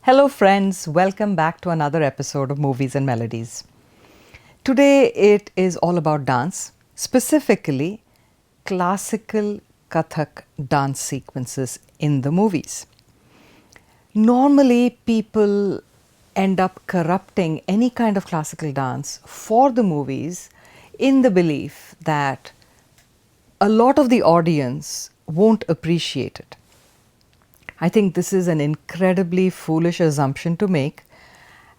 Hello friends, welcome back to another episode of Movies and Melodies. Today it is all about dance, specifically classical kathak dance sequences in the movies. Normally people end up corrupting any kind of classical dance for the movies in the belief that a lot of the audience won't appreciate it. I think this is an incredibly foolish assumption to make,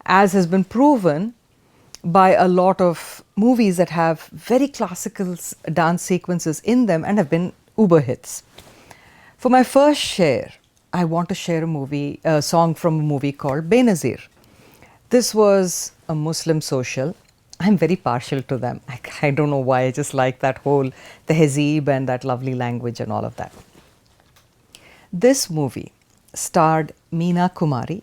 as has been proven by a lot of movies that have very classical dance sequences in them and have been uber hits. For my first share, I want to share a song from a movie called Benazir. This was a Muslim social. I'm very partial to them. I don't know why, I just like that whole tehzeeb and that lovely language and all of that. This movie starred Meena Kumari,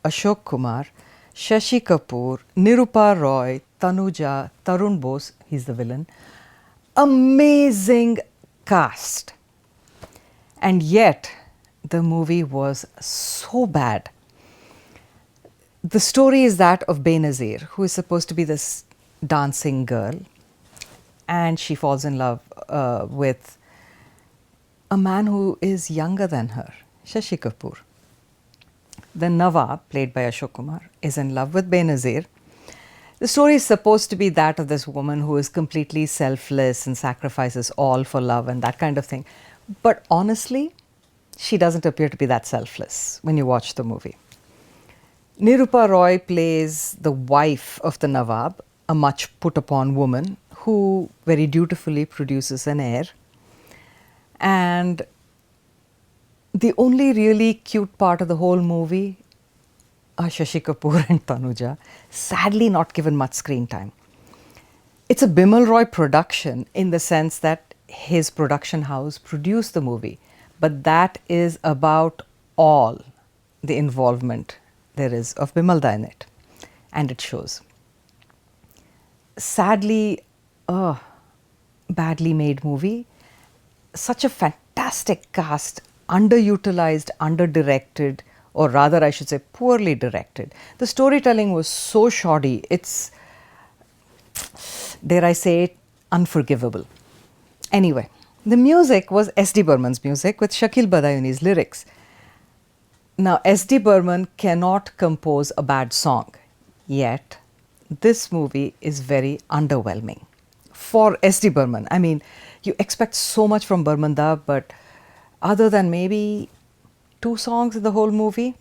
Ashok Kumar, Shashi Kapoor, Nirupa Roy, Tanuja, Tarun Bose, he's the villain. Amazing cast. And yet, the movie was so bad. The story is that of Benazir, who is supposed to be this dancing girl, and she falls in love with a man who is younger than her, Shashi Kapoor. The Nawab, played by Ashok Kumar, is in love with Benazir. The story is supposed to be that of this woman who is completely selfless and sacrifices all for love and that kind of thing. But honestly, she doesn't appear to be that selfless when you watch the movie. Nirupa Roy plays the wife of the Nawab, a much put upon woman who very dutifully produces an heir. And the only really cute part of the whole movie are Shashi Kapoor and Tanuja, sadly not given much screen time. It's a Bimal Roy production in the sense that his production house produced the movie, but that is about all the involvement there is of Bimalda in it, and it shows. Sadly, badly made movie. Such a fantastic cast, underutilized, underdirected, or rather I should say poorly directed. The storytelling was so shoddy, it's, dare I say it, unforgivable. Anyway, the music was S.D. Burman's music with Shakil Badayuni's lyrics. Now, S.D. Burman cannot compose a bad song, yet this movie is very underwhelming for S.D. Burman. I mean, you expect so much from Burman Da, but other than maybe 2 songs in the whole movie,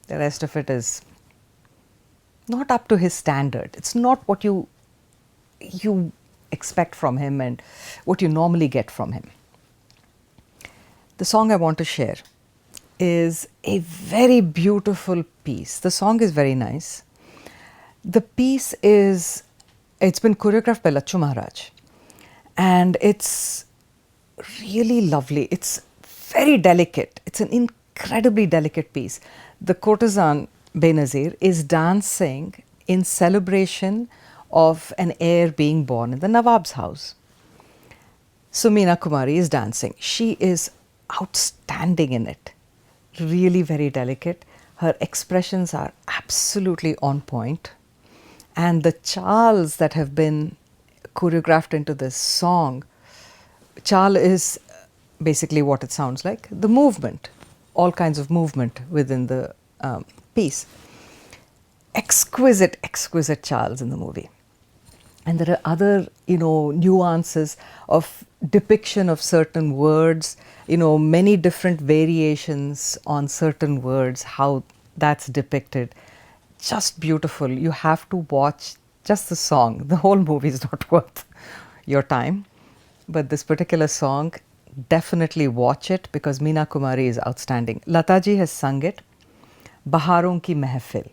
the rest of it is not up to his standard. It's not what you expect from him and what you normally get from him. The song I want to share is a very beautiful piece. The song is very nice. The piece is, it's been choreographed by Lachu Maharaj. And it's really lovely. It's very delicate. It's an incredibly delicate piece. The courtesan Benazir is dancing in celebration of an heir being born in the Nawab's house. So Meena Kumari is dancing. She is outstanding in it. Really very delicate. Her expressions are absolutely on point. And the chals that have been choreographed into this song, chal is basically what it sounds like, the movement, all kinds of movement within the piece. Exquisite, exquisite chals in the movie. And there are other, nuances of depiction of certain words, many different variations on certain words, how that's depicted. Just beautiful. You have to watch just the song. The whole movie is not worth your time. But this particular song, definitely watch it because Meena Kumari is outstanding. Lataji has sung it. Baharon ki Mehfil.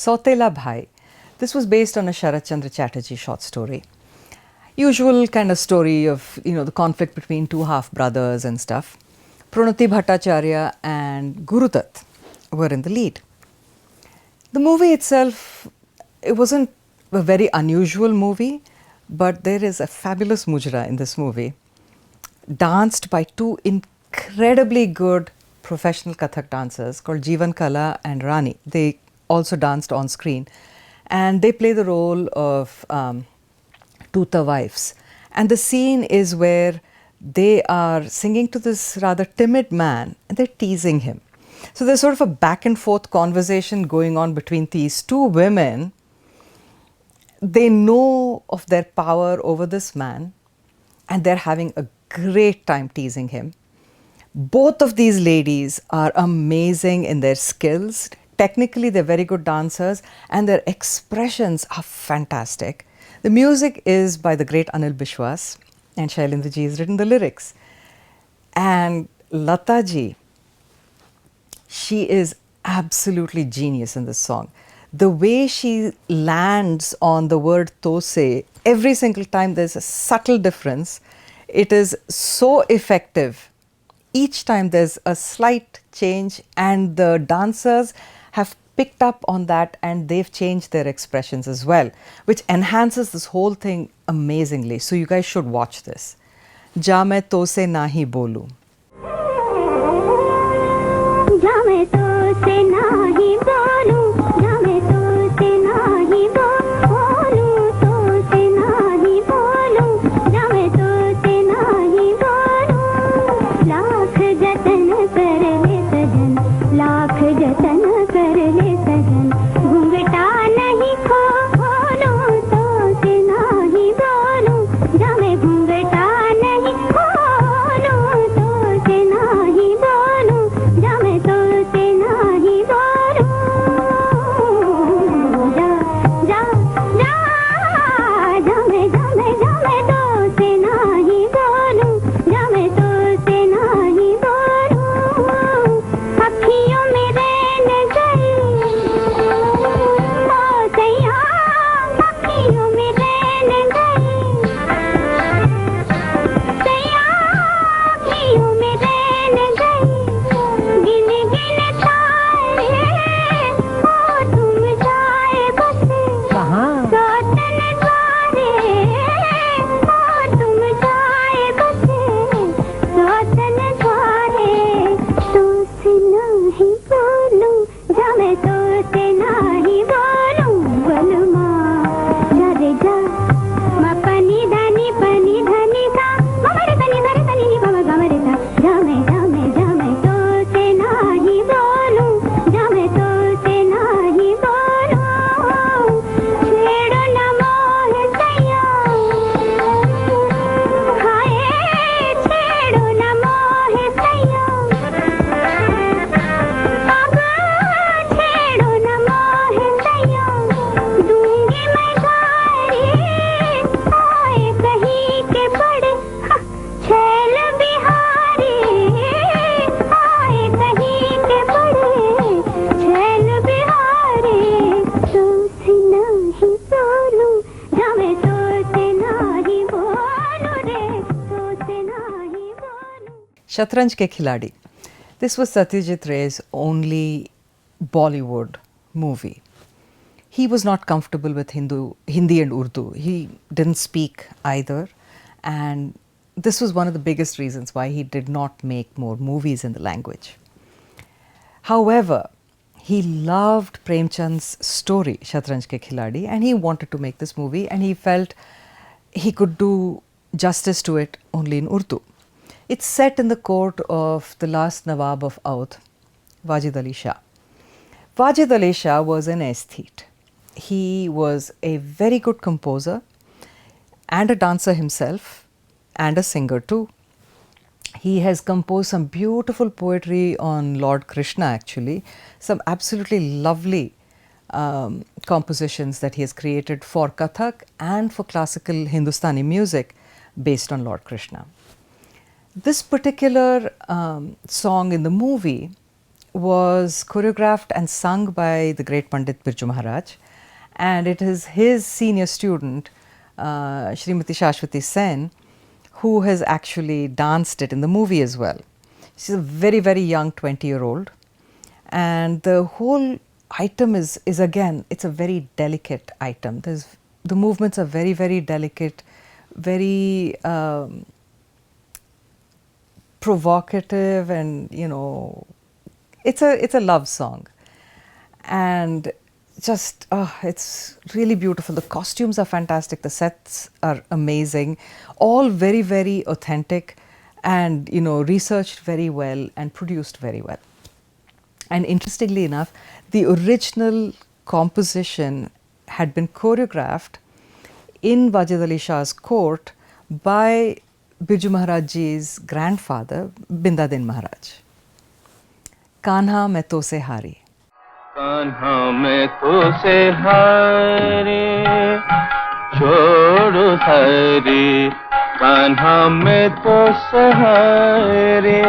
Sautela Bhai. This was based on a Sharat Chandra Chatterjee short story. Usual kind of story of, the conflict between two half brothers and stuff. Pranati Bhattacharya and Guru Dutt were in the lead. The movie itself, it wasn't a very unusual movie, but there is a fabulous mujra in this movie, danced by two incredibly good professional kathak dancers called Jeevan Kala and Rani. They also danced on screen, and they play the role of two Tawaifs. And the scene is where they are singing to this rather timid man and they're teasing him. So there's sort of a back and forth conversation going on between these two women. They know of their power over this man and they're having a great time teasing him. Both of these ladies are amazing in their skills. Technically, they're very good dancers and their expressions are fantastic. The music is by the great Anil Bishwas, and Shailendra ji has written the lyrics. And Lata ji, she is absolutely genius in this song. The way she lands on the word tose, every single time there's a subtle difference. It is so effective. Each time there's a slight change, and the dancers have picked up on that and they've changed their expressions as well, which enhances this whole thing amazingly. So you guys should watch this. Ja main to se nahi bolu. Ja main to se nahi bolu, ja main to se nahi bolu, to se nahi bolu, ja main to se nahi bolu. Lakh jatan kar le sajan, lakh jatan kar le sajan, घूंघटा नहीं खोलूं तो से नहीं बोलूं, जा मैं घूंघटा नहीं खोलूं तो से नहीं बोलूं, जा मैं तो से नहीं बोलूं. Shatranj Ke Khilari. This was Satyajit Ray's only Bollywood movie. He was not comfortable with Hindi and Urdu. He didn't speak either, and this was one of the biggest reasons why he did not make more movies in the language. However, he loved Premchand's story, Shatranj Ke Khilari, and he wanted to make this movie, and he felt he could do justice to it only in Urdu. It's set in the court of the last nawab of Oudh, Wajid Ali Shah. Wajid Ali Shah was an aesthete. He was a very good composer and a dancer himself and a singer too. He has composed some beautiful poetry on Lord Krishna, actually, some absolutely lovely compositions that he has created for kathak and for classical Hindustani music based on Lord Krishna. This particular song in the movie was choreographed and sung by the great Pandit Birju Maharaj, and it is his senior student, Srimati Shashwati Sen, who has actually danced it in the movie as well. She's a very, very young 20-year-old, and the whole item is again, it's a very delicate item. The movements are very, very delicate, very provocative, and it's a love song, and just it's really beautiful. The costumes are fantastic, the sets are amazing, all very, very authentic, and researched very well and produced very well. And interestingly enough, the original composition had been choreographed in Wajid Ali Shah's court by Birju Maharaj ji's grandfather, Bindadin Maharaj. Kanha main to se hari. Kanha मैं तो से हारे छोड़ो सारी कान्हा मैं तो से हारे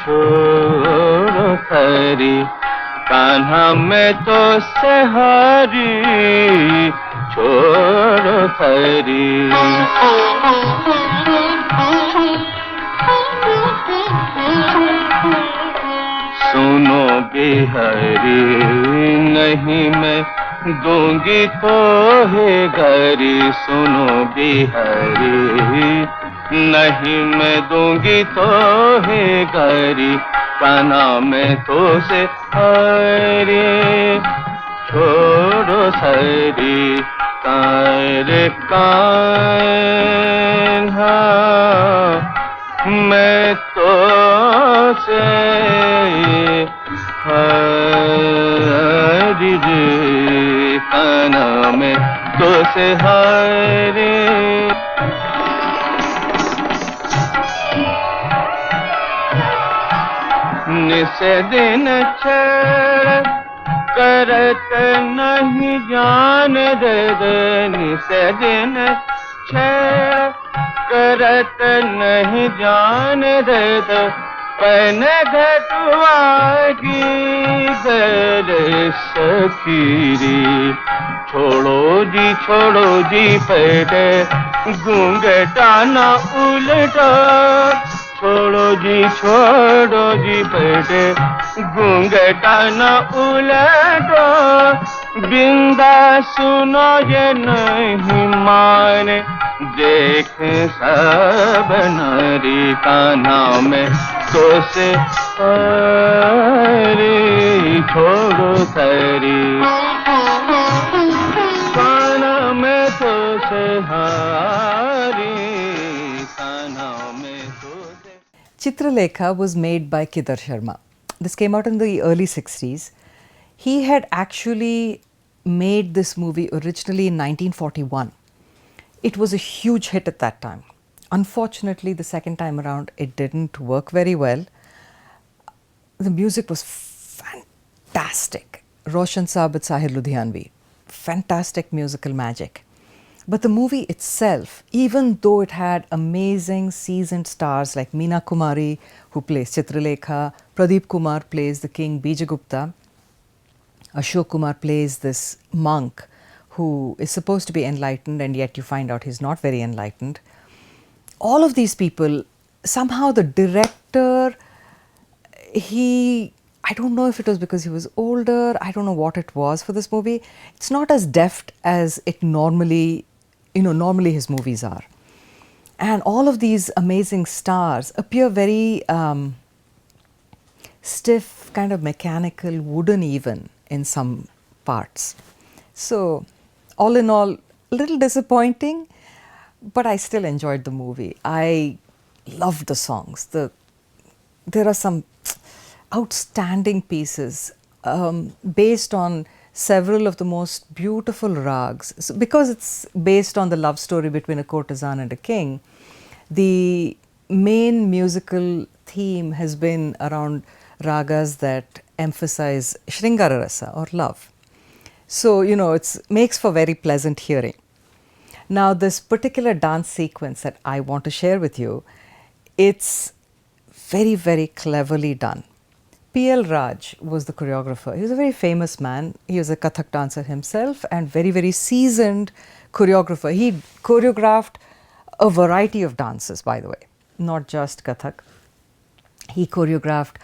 छोड़ो सारी कान्हा मैं तो से हारी छोड़ो सारी सुनो बिहारी नहीं मैं दूंगी तो है गारी सुनो बिहारी नहीं मैं दूंगी तो है गारी कान्हा मैं तो से हारे छोड़ो सारी कारे कान्हा मैं तो से हारी रे कान्हा मैं तो से हारे निस दिन छेड़ करत नहीं जान दे निस दिन छेड़ करत नहीं जान दे पैन घटवा की गल सखीरी छोड़ो जी पेटे घूंघटा ना उल्टा छोड़ो जी पेटे घूंघटा ना उल्टा बिंदा सुनो ये नहीं माने देख सब नारी कान्हा में तो से हारी छोड़ो सारी कान्हा में तो से हारी कान्हा में तो से. Chitralekha was made by Kidar Sharma. This came out in the early 60s. He had actually made this movie originally in 1941. It was a huge hit at that time. Unfortunately, the second time around, it didn't work very well. The music was fantastic. Roshan Saab with Sahir Ludhianvi. Fantastic musical magic. But the movie itself, even though it had amazing seasoned stars like Meena Kumari, who plays Chitralekha, Pradeep Kumar plays the king Bijagupta, Ashok Kumar plays this monk who is supposed to be enlightened, and yet you find out he's not very enlightened. All of these people somehow the director, I don't know if it was because he was older, I don't know what it was for this movie. It's not as deft as it normally, normally his movies are. And all of these amazing stars appear very stiff, kind of mechanical, wooden even in some parts. So, all in all, a little disappointing, but I still enjoyed the movie. I loved the songs. There are some outstanding pieces based on several of the most beautiful rags. So because it's based on the love story between a courtesan and a king, the main musical theme has been around ragas that emphasize Shringara Rasa or love. So, it makes for very pleasant hearing. Now, this particular dance sequence that I want to share with you, it's very, very cleverly done. P.L. Raj was the choreographer. He was a very famous man. He was a kathak dancer himself and very, very seasoned choreographer. He choreographed a variety of dances, by the way, not just kathak. He choreographed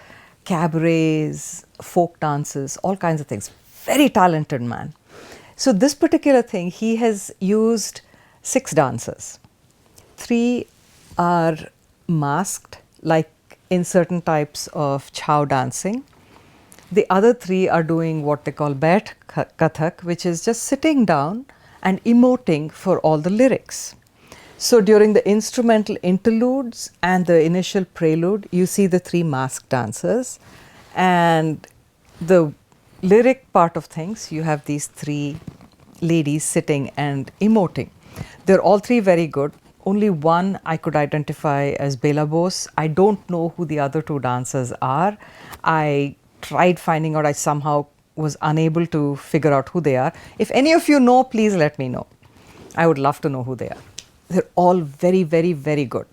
cabarets, folk dances, all kinds of things. Very talented man. So this particular thing, he has used 6 dancers. 3 are masked, like in certain types of chow dancing. The other 3 are doing what they call Baith Kathak, which is just sitting down and emoting for all the lyrics. So during the instrumental interludes and the initial prelude, you see the 3 masked dancers, and the lyric part of things, you have these 3 ladies sitting and emoting. They're all 3 very good. Only one I could identify as Bela Bose. I don't know who the other 2 dancers are. I tried finding out, I somehow was unable to figure out who they are. If any of you know, please let me know. I would love to know who they are. They're all very, very, very good.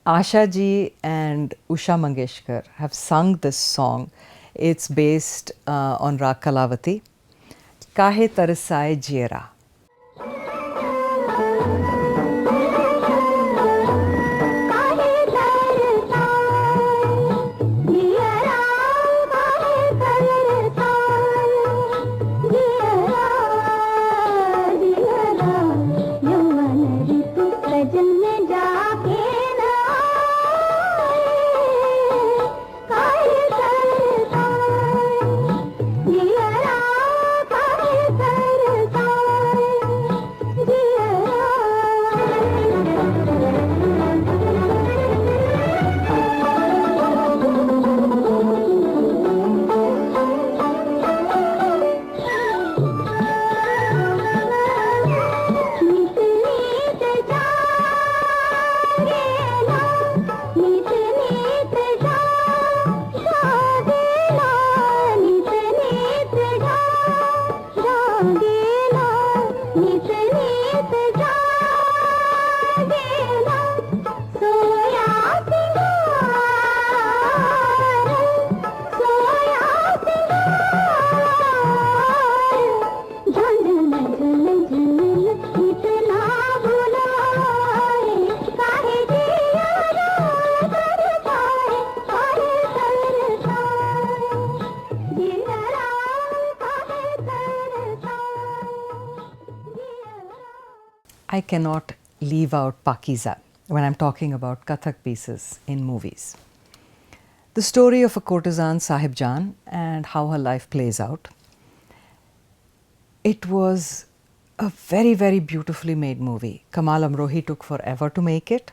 Asha ji and Usha Mangeshkar have sung this song. It's based on Rag Kalavati. Kahe Tarsaye Jiera. I cannot leave out Pakeezah when I'm talking about kathak pieces in movies. The story of a courtesan, Saheb Jan, and how her life plays out. It was a very, very beautifully made movie. Kamal Amrohi took forever to make it.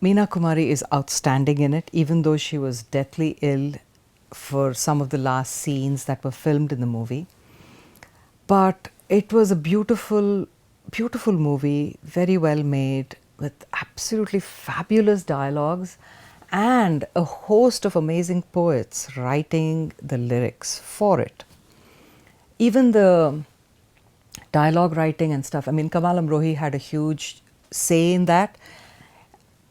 Meena Kumari is outstanding in it, even though she was deathly ill for some of the last scenes that were filmed in the movie. But it was a beautiful, beautiful movie, very well made, with absolutely fabulous dialogues and a host of amazing poets writing the lyrics for it. Even the dialogue writing and stuff, I mean, Kamal Amrohi had a huge say in that,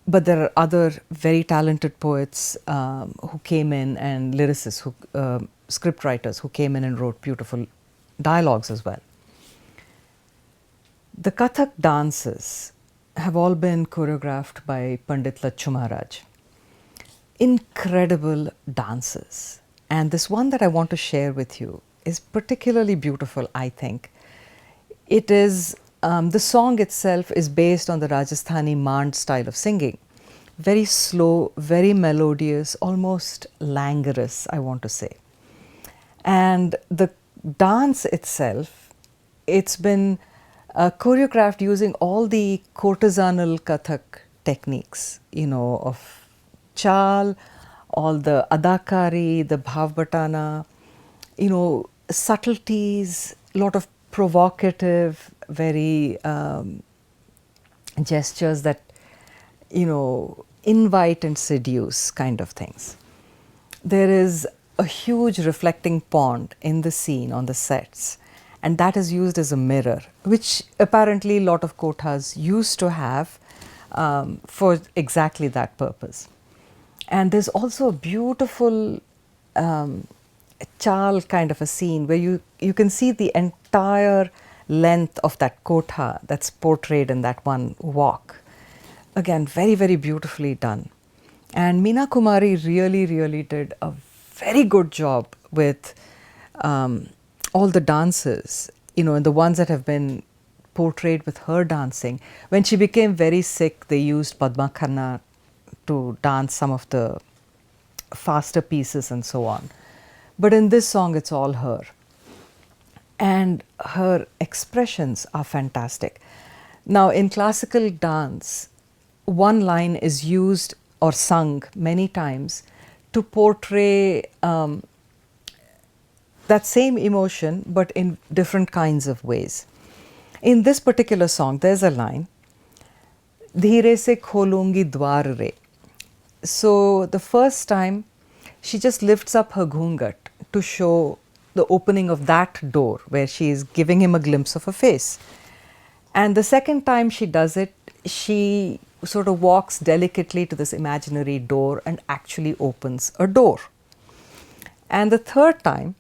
but there are other very talented poets who came in, and lyricists, script writers who came in and wrote beautiful dialogues as well. The Kathak dances have all been choreographed by Pandit Lachu Maharaj. Incredible dances. And this one that I want to share with you is particularly beautiful, I think. It is, the song itself is based on the Rajasthani Mand style of singing. Very slow, very melodious, almost languorous, I want to say. And the dance itself, it's been choreographed using all the courtesanal kathak techniques, of chal, all the adakari, the bhavbatana, subtleties, a lot of provocative, very gestures that, invite and seduce kind of things. There is a huge reflecting pond in the scene on the sets, and that is used as a mirror, which apparently a lot of kothas used to have for exactly that purpose. And there's also a beautiful chal kind of a scene where you can see the entire length of that kotha that's portrayed in that one walk. Again, very, very beautifully done. And Meena Kumari really, really did a very good job with all the dances, and the ones that have been portrayed with her dancing. When she became very sick, they used Padma Khanna to dance some of the faster pieces and so on. But in this song, it's all her. And her expressions are fantastic. Now, in classical dance, one line is used or sung many times to portray that same emotion but in different kinds of ways. In this particular song, there's a line, Dheere se kholungi dwar re. So the first time, she just lifts up her ghungat to show the opening of that door where she is giving him a glimpse of her face. And the second time she does it, she sort of walks delicately to this imaginary door and actually opens a door. And the third time,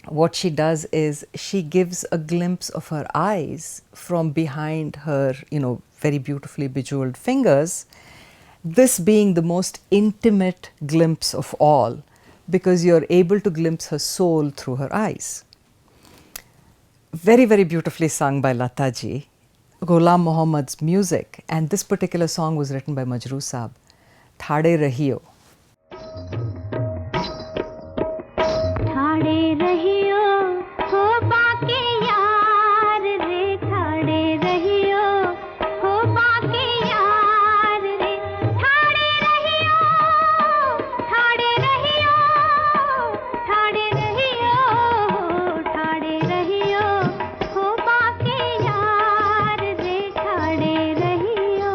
what she does is she gives a glimpse of her eyes from behind her, very beautifully bejeweled fingers, this being the most intimate glimpse of all because you're able to glimpse her soul through her eyes. Very, very beautifully sung by Lata ji. Ghulam Mohammad's music, and this particular song was written by Majroo Saab. Thade Rahiyo. Thade Rahiyo, ho baake yaar re, thade rahiyo, ho baake yaar re, thade rahiyo, thade rahiyo, thade rahiyo, thade rahiyo, ho baake yaar re, thade rahiyo.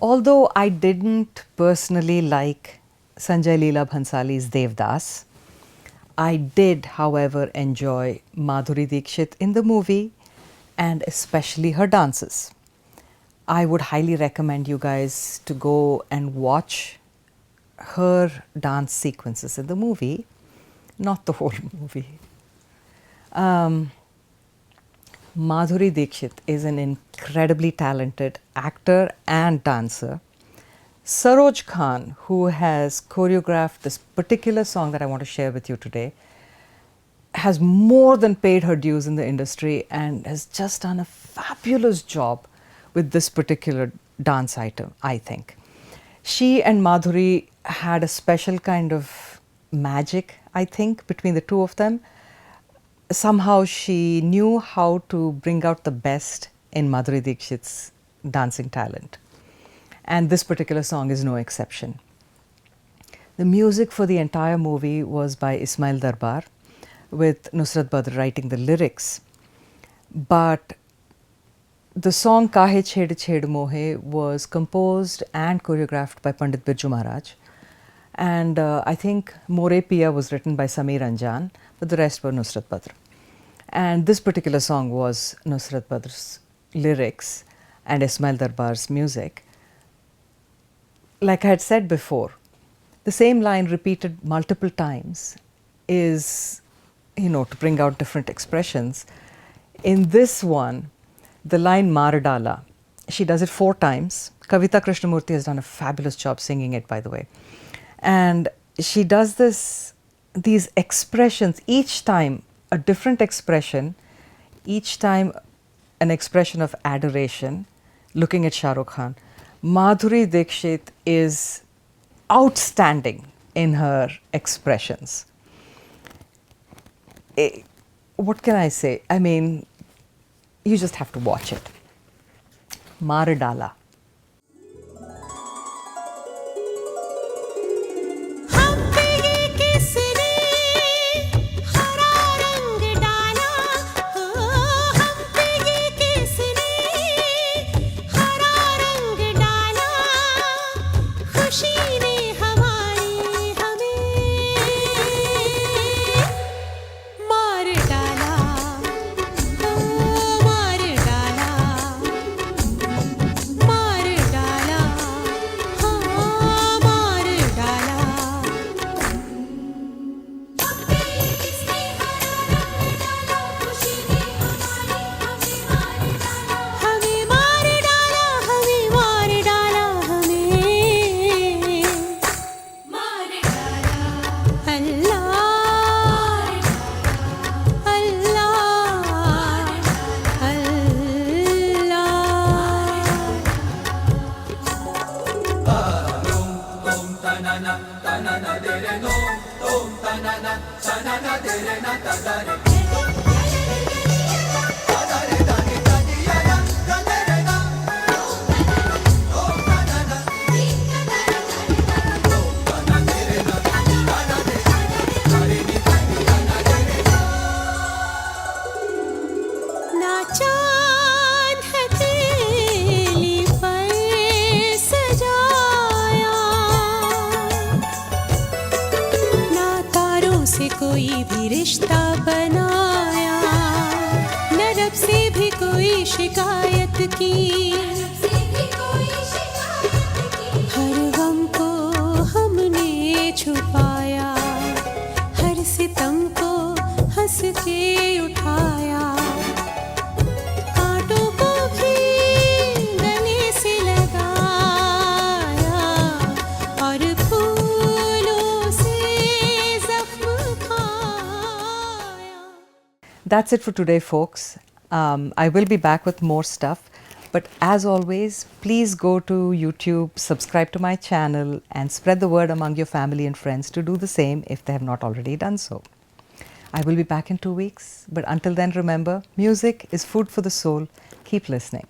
Although I didn't personally like Sanjay Leela Bhansali's Devdas, I did, however, enjoy Madhuri Dixit in the movie and especially her dances. I would highly recommend you guys to go and watch her dance sequences in the movie, not the whole movie. Madhuri Dixit is an incredibly talented actor and dancer. Saroj Khan, who has choreographed this particular song that I want to share with you today, has more than paid her dues in the industry and has just done a fabulous job with this particular dance item, I think. She and Madhuri had a special kind of magic, I think, between the two of them. Somehow she knew how to bring out the best in Madhuri Dixit's dancing talent. And this particular song is no exception. The music for the entire movie was by Ismail Darbar, with Nusrat Badr writing the lyrics. But the song Kahe Chhed Chhed Mohe was composed and choreographed by Pandit Birju Maharaj. And I think More Piya was written by Sameer Anjan, but the rest were Nusrat Badr. And this particular song was Nusrat Badr's lyrics and Ismail Darbar's music. Like I had said before, the same line repeated multiple times is, to bring out different expressions. In this one, the line Maradala, she does it 4 times. Kavita Krishnamurthy has done a fabulous job singing it, by the way. And she does these expressions, each time a different expression, each time an expression of adoration, looking at Shah Rukh Khan. Madhuri Dixit is outstanding in her expressions. What can I say? I mean, you just have to watch it. Maradala. कोई भी रिश्ता बनाया, न रब से भी कोई शिकायत की, हर गम को हमने छुपाया, हर सितम को हंस के उठाया, कांटों को भी गले से लगाया और फूलों से जख्म खाया. That's it for today, folks. I will be back with more stuff. But as always, please go to YouTube, subscribe to my channel, and spread the word among your family and friends to do the same if they have not already done so. I will be back in 2 weeks. But until then, remember, music is food for the soul. Keep listening.